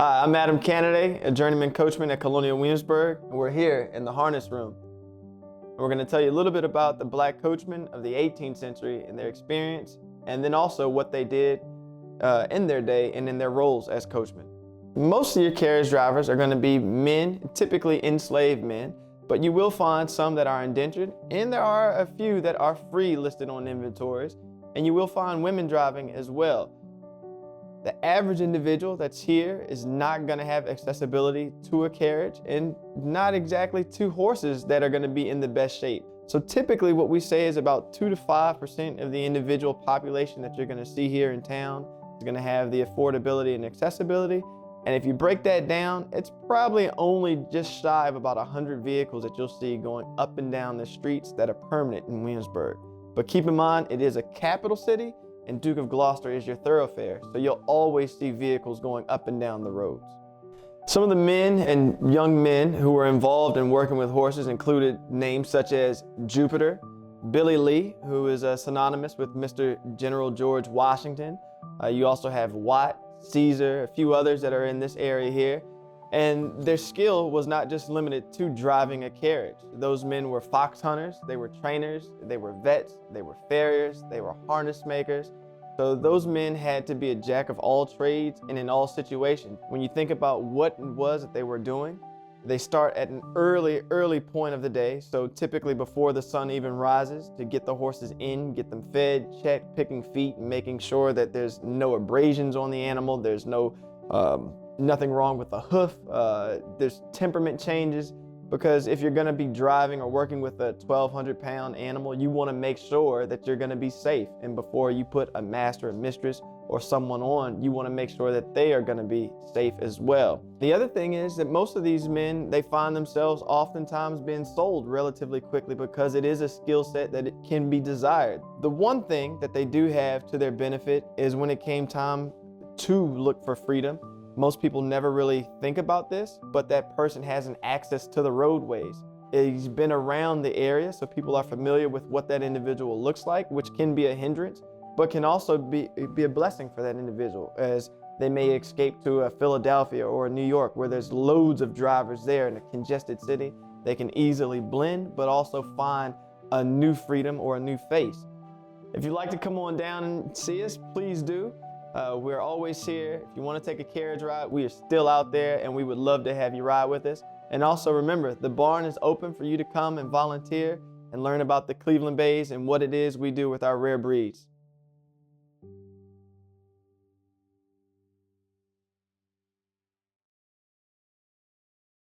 Hi, I'm Adam Kennedy, a journeyman coachman at Colonial Williamsburg, and we're here in the harness room. And we're going to tell you a little bit about the black coachmen of the 18th century and their experience, and then also what they did in their day and in their roles as coachmen. Most of your carriage drivers are going to be men, typically enslaved men, but you will find some that are indentured, and there are a few that are free listed on inventories, and you will find women driving as well. The average individual that's here is not going to have accessibility to a carriage and not exactly to horses that are going to be in the best shape. So typically what we say is about 2 to 5% of the individual population that you're going to see here in town is going to have the affordability and accessibility. And if you break that down, it's probably only just shy of about 100 vehicles that you'll see going up and down the streets that are permanent in Williamsburg. But keep in mind, it is a capital city, and Duke of Gloucester is your thoroughfare, so you'll always see vehicles going up and down the roads. Some of the men and young men who were involved in working with horses included names such as Jupiter, Billy Lee, who is synonymous with Mr. General George Washington. You also have Watt, Caesar, a few others that are in this area here. And their skill was not just limited to driving a carriage. Those men were fox hunters, they were trainers, they were vets, they were farriers, they were harness makers. So those men had to be a jack of all trades and in all situations. When you think about what it was that they were doing, they start at an early point of the day, so typically before the sun even rises, to get the horses in, get them fed, checked, picking feet, and making sure that there's no abrasions on the animal, there's nothing wrong with the hoof, there's temperament changes, because if you're going to be driving or working with a 1,200-pound animal, you want to make sure that you're going to be safe. And before you put a master, a mistress, or someone on, you want to make sure that they are going to be safe as well. The other thing is that most of these men, they find themselves oftentimes being sold relatively quickly because it is a skill set that it can be desired. The one thing that they do have to their benefit is when it came time to look for freedom, most people never really think about this, but that person has an access to the roadways. He's been around the area, so people are familiar with what that individual looks like, which can be a hindrance, but can also be a blessing for that individual, as they may escape to a Philadelphia or a New York where there's loads of drivers there in a congested city. They can easily blend, but also find a new freedom or a new face. If you'd like to come on down and see us, please do. We're always here. If you want to take a carriage ride, we are still out there, and we would love to have you ride with us. And also remember, the barn is open for you to come and volunteer and learn about the Cleveland Bays and what it is we do with our rare breeds.